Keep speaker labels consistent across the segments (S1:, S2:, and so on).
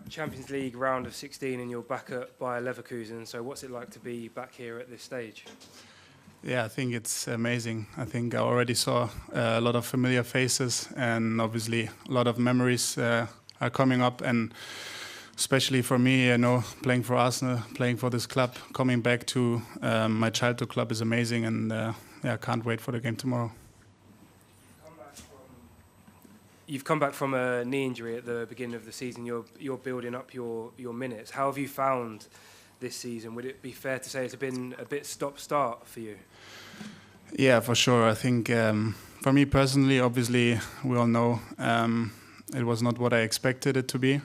S1: Champions League round of 16 and you're back at Bayer Leverkusen. So what's it like to be back here at this stage?
S2: Yeah, I think it's amazing. I think I already saw a lot of familiar faces, and obviously a lot of memories are coming up. And especially for me, playing for Arsenal, playing for this club, coming back to my childhood club is amazing. And I can't wait for the game tomorrow.
S1: You've come back from a knee injury at the beginning of the season. You're building up your minutes. How have you found this season? Would it be fair to say it's been a bit stop-start for you?
S2: Yeah, for sure. I think for me personally, obviously, we all know it was not what I expected it to be.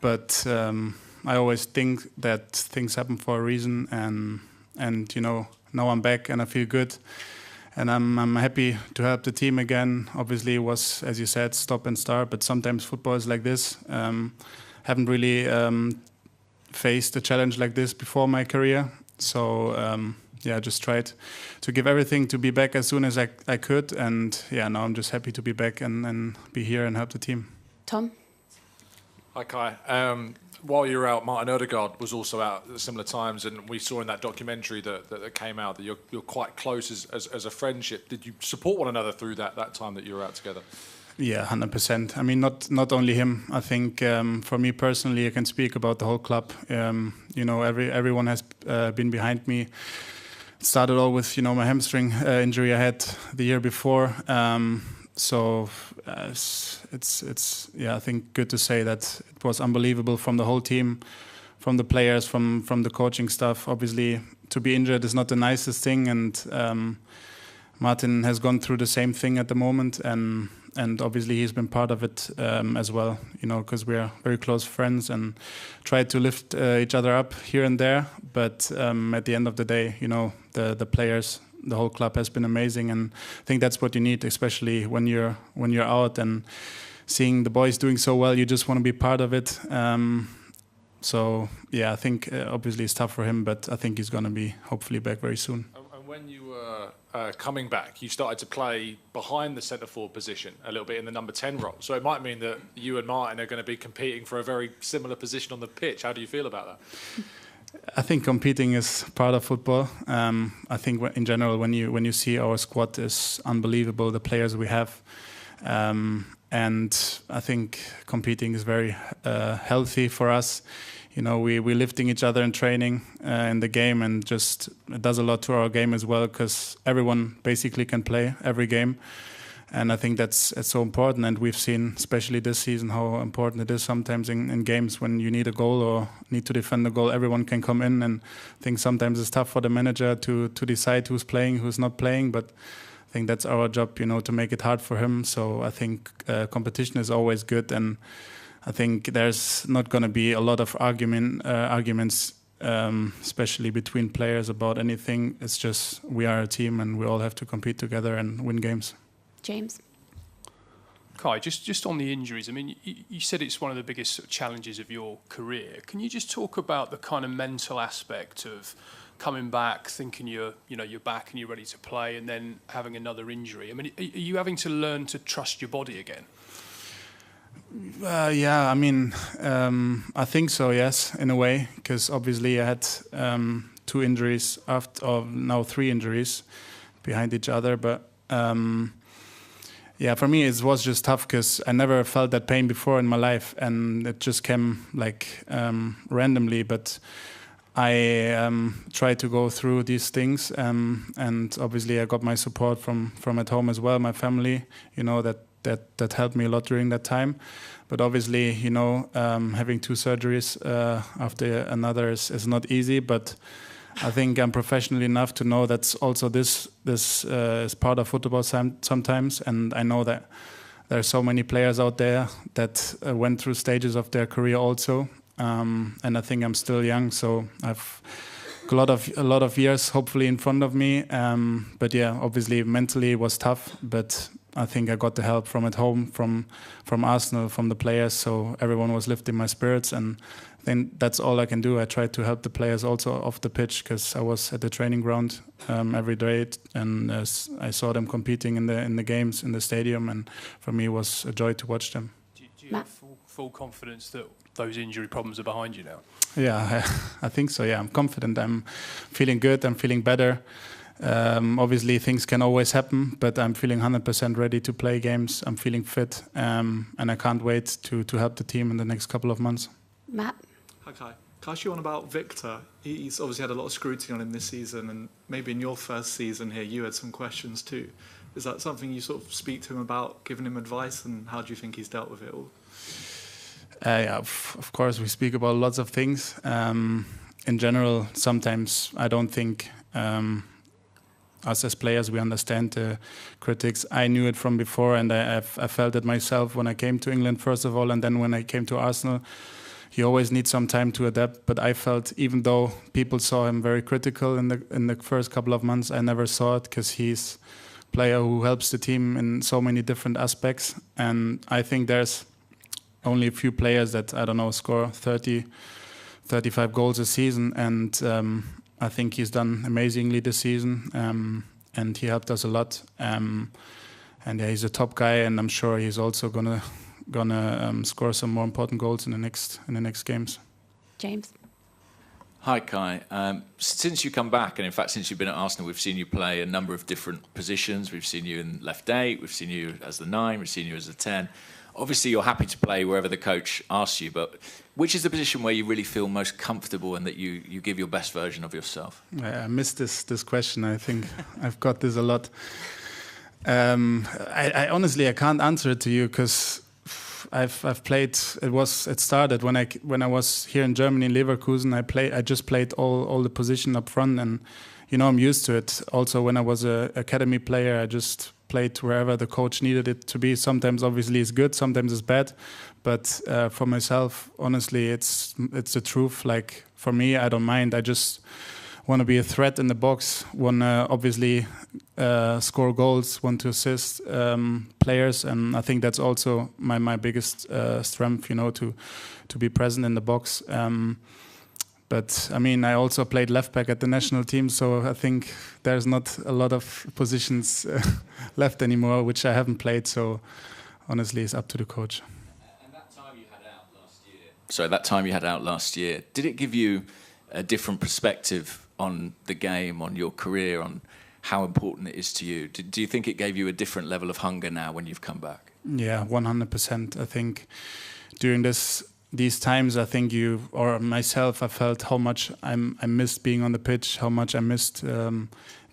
S2: But I always think that things happen for a reason, and now I'm back and I feel good. And I'm happy to help the team again. Obviously, it was, as you said, stop and start. But sometimes football is like this. Haven't really faced a challenge like this before my career. So I just tried to give everything to be back as soon as I could. And now I'm just happy to be back and be here and help the team.
S3: Tom?
S4: Hi, Kai. While you were out, Martin Odegaard was also out at similar times, and we saw in that documentary that came out that you're quite close as a friendship. Did you support one another through that time that you were out together?
S2: Yeah, 100%. I mean, not only him. I think for me personally, I can speak about the whole club. Everyone has been behind me. It started all with my hamstring injury I had the year before. So it's I think good to say that it was unbelievable from the whole team, from the players, from the coaching staff. Obviously, to be injured is not the nicest thing, and Martin has gone through the same thing at the moment, and obviously he's been part of it as well. Because we are very close friends and try to lift each other up here and there. But at the end of the day, the players. The whole club has been amazing, and I think that's what you need, especially when you're out and seeing the boys doing so well. You just want to be part of it. I think obviously it's tough for him, but I think he's going to be hopefully back very soon.
S4: And when you were coming back, you started to play behind the centre forward position a little bit in the number 10 role. So it might mean that you and Martin are going to be competing for a very similar position on the pitch. How do you feel about that?
S2: I think competing is part of football. I think in general, when you see our squad is unbelievable, the players we have, and I think competing is very healthy for us. We're lifting each other in training in the game, and just it does a lot to our game as well, because everyone basically can play every game. And I think it's so important, and we've seen, especially this season, how important it is sometimes in games when you need a goal or need to defend a goal. Everyone can come in, and I think sometimes it's tough for the manager to decide who's playing, who's not playing. But I think that's our job, to make it hard for him. So I think competition is always good, and I think there's not going to be a lot of arguments, especially between players about anything. It's just we are a team, and we all have to compete together and win games.
S3: James?
S5: Kai, just on the injuries, I mean, you said it's one of the biggest sort of challenges of your career. Can you just talk about the kind of mental aspect of coming back, thinking you're back and you're ready to play, and then having another injury? I mean, are you having to learn to trust your body again?
S2: I mean, I think so, yes, in a way, because obviously I had 2 injuries now 3 injuries behind each other, but for me it was just tough because I never felt that pain before in my life, and it just came like randomly. But I tried to go through these things, and obviously I got my support from at home as well, my family. That helped me a lot during that time. But obviously, having 2 surgeries after another is not easy. But I think I'm professional enough to know that's also this is part of football sometimes, and I know that there are so many players out there that went through stages of their career also, and I think I'm still young, so I've a lot of years hopefully in front of me. But obviously mentally it was tough, but I think I got the help from at home, from Arsenal, from the players, so everyone was lifting my spirits, and then that's all I can do. I try to help the players also off the pitch, because I was at the training ground every day, and I saw them competing in the games in the stadium, and for me it was a joy to watch them.
S5: Do you have full confidence that those injury problems are behind you now?
S2: Yeah, I think so. Yeah, I'm confident. I'm feeling good. I'm feeling better. Obviously, things can always happen, but I'm feeling 100% ready to play games. I'm feeling fit, and I can't wait to help the team in the next couple of months.
S3: Matt?
S6: Hi, Kai. Can I ask you one about Victor? He's obviously had a lot of scrutiny on him this season, and maybe in your first season here, you had some questions too. Is that something you sort of speak to him about, giving him advice, and how do you think he's dealt with it all?
S2: Yeah, of course, we speak about lots of things. In general, sometimes I don't think us as players, we understand the critics. I knew it from before, and I felt it myself when I came to England, first of all, and then when I came to Arsenal. You always need some time to adapt, but I felt, even though people saw him very critical in the first couple of months, I never saw it, because he's a player who helps the team in so many different aspects. And I think there's only a few players that, I don't know, score 30, 35 goals a season, and I think he's done amazingly this season, and he helped us a lot. And yeah, he's a top guy, and I'm sure he's also gonna score some more important goals in the next games.
S3: James?
S7: Hi, Kai. Since you come back, and in fact since you've been at Arsenal, we've seen you play a number of different positions. We've seen you in left 8, we've seen you as the 9, we've seen you as the 10. Obviously, you're happy to play wherever the coach asks you, but which is the position where you really feel most comfortable and that you give your best version of yourself?
S2: I missed this question. I think I've got this a lot. I honestly, I can't answer it to you, because I've played. It started when I was here in Germany in Leverkusen. I just played all the position up front, and I'm used to it. Also, when I was an academy player, I just played wherever the coach needed it to be. Sometimes, obviously, it's good. Sometimes it's bad. But for myself, honestly, it's the truth. Like, for me, I don't mind. I just want to be a threat in the box. Want to obviously score goals. Want to assist players, and I think that's also my biggest strength. To be present in the box. But I mean, I also played left back at the national team, so I think there's not a lot of positions left anymore, which I haven't played. So honestly, it's up to the coach.
S7: And that time you had out last year. So that time you had out last year, did it give you a different perspective on the game, on your career, on how important it is to you? Do you think it gave you a different level of hunger now when you've come back?
S2: Yeah, 100%. I think during these times, I think I felt how much I missed being on the pitch, how much I missed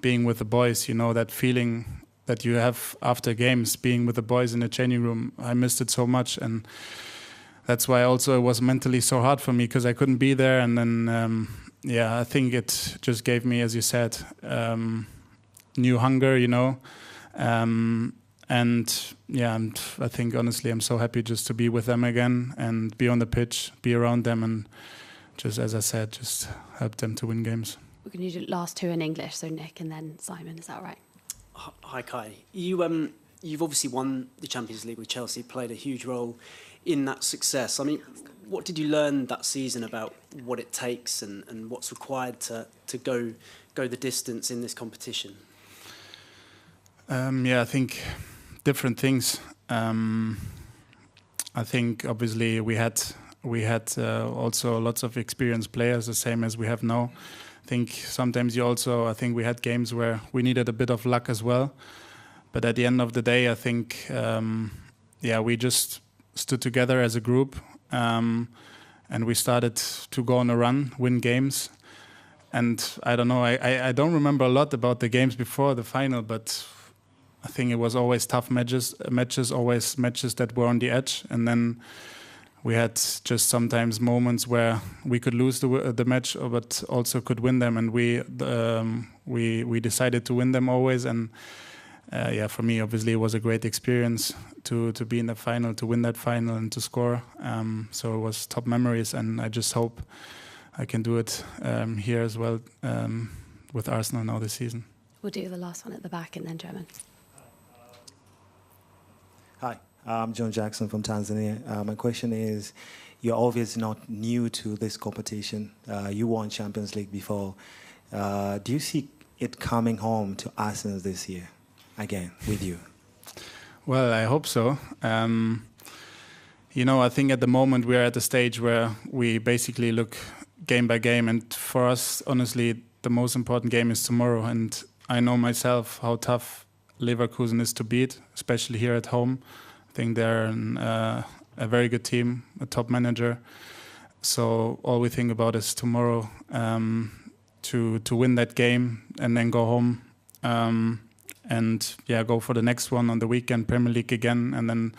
S2: being with the boys. That feeling that you have after games, being with the boys in the changing room. I missed it so much, and that's why also it was mentally so hard for me, because I couldn't be there. And then, I think it just gave me, as you said, new hunger, And I think honestly, I'm so happy just to be with them again and be on the pitch, be around them, and just, as I said, just help them to win games.
S3: We're going to do the last two in English, so Nick and then Simon. Is that right?
S8: Hi, Kai. You've obviously won the Champions League with Chelsea, played a huge role in that success. I mean, what did you learn that season about what it takes and what's required to go the distance in this competition?
S2: I think different things. I think obviously we had also lots of experienced players, the same as we have now. I think sometimes I think we had games where we needed a bit of luck as well. But at the end of the day, I think we just stood together as a group, and we started to go on a run, win games. And I don't know, I don't remember a lot about the games before the final, but I think it was always tough matches, always matches that were on the edge. And then we had just sometimes moments where we could lose the match, but also could win them. And we decided to win them always. And for me, obviously, it was a great experience to be in the final, to win that final and to score. So it was top memories, and I just hope I can do it here as well with Arsenal now this season.
S3: We'll do the last one at the back and then German.
S9: Hi, I'm John Jackson from Tanzania. My question is, you're obviously not new to this competition. You won Champions League before. Do you see it coming home to Arsenal this year again with you?
S2: Well, I hope so. You know, I think at the moment we are at the stage where we basically look game by game, and for us, honestly, the most important game is tomorrow. And I know myself how tough Leverkusen is to beat, especially here at home. I think they're a very good team, a top manager. So all we think about is tomorrow, to win that game and then go home, and go for the next one on the weekend, Premier League again, and then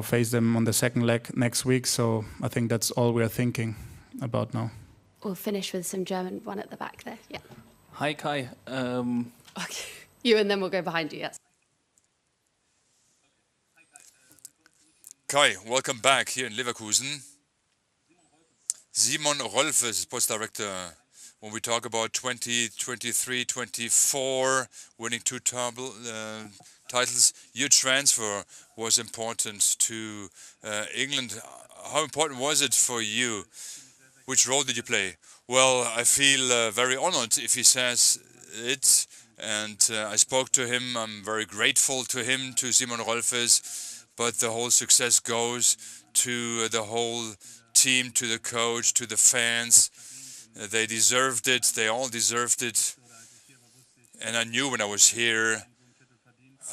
S2: face them on the second leg next week. So I think that's all we are thinking about now.
S3: We'll finish with some German one at the back there. Yeah.
S10: Hi, Kai.
S3: Okay. You, and then we'll go behind you. Yes.
S11: Kai, welcome back here in Leverkusen. Simon Rolfes, sports director. When we talk about 2023, 24, winning two titles, your transfer was important to England. How important was it for you? Which role did you play? Well, I feel very honored if he says it, and I spoke to him. I'm very grateful to him, to Simon Rolfes, but the whole success goes to the whole team, to the coach, to the fans. They deserved it. They all deserved it. And I knew when I was here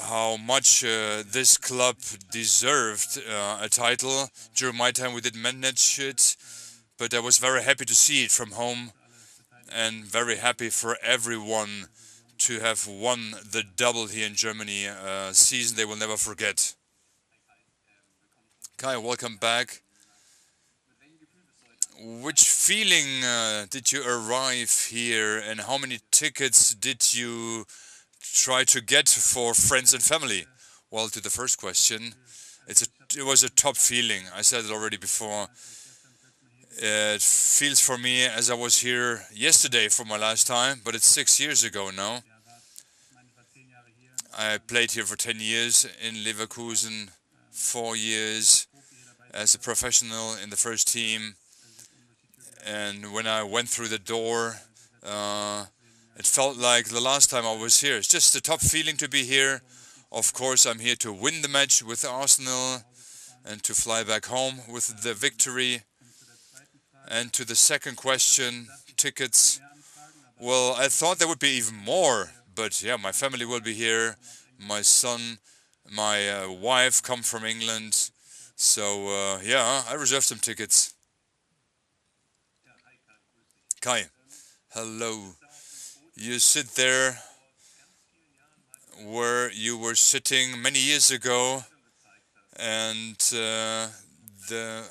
S11: how much this club deserved a title. During my time we didn't manage it, but I was very happy to see it from home, and very happy for everyone to have won the double here in Germany, a season they will never forget. Kai, welcome back. Which feeling did you arrive here, and how many tickets did you try to get for friends and family? Well, to the first question, it was a top feeling. I said it already before. It feels for me as I was here yesterday for my last time, but it's 6 years ago now. I played here for 10 years in Leverkusen, 4 years as a professional in the first team. And when I went through the door, it felt like the last time I was here. It's just a top feeling to be here. Of course, I'm here to win the match with Arsenal and to fly back home with the victory. And to the second question, tickets. Well, I thought there would be even more, but yeah, my family will be here. My son, my wife come from England. So yeah, I reserved some tickets. Kai, hello. You sit there where you were sitting many years ago, and the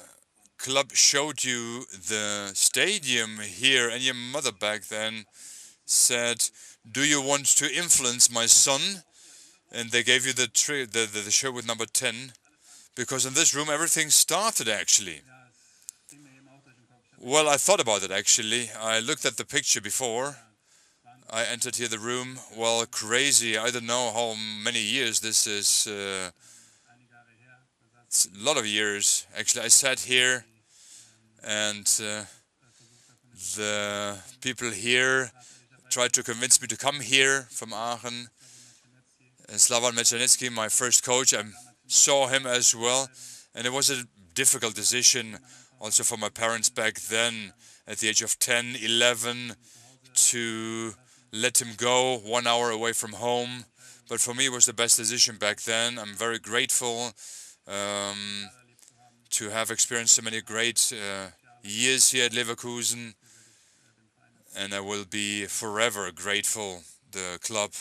S11: club showed you the stadium here, and your mother back then said, "Do you want to influence my son?" And they gave you the shirt with number 10, because in this room everything started actually. Well, I thought about it actually. I looked at the picture before I entered here the room. Well, crazy. I don't know how many years this is. It's a lot of years. Actually, I sat here, and the people here tried to convince me to come here from Aachen. And Slavan Mechanetsky, my first coach, I saw him as well. And it was a difficult decision also for my parents back then, at the age of 10, 11, to let him go 1 hour away from home. But for me, it was the best decision back then. I'm very grateful to have experienced so many great years here at Leverkusen. And I will be forever grateful. The club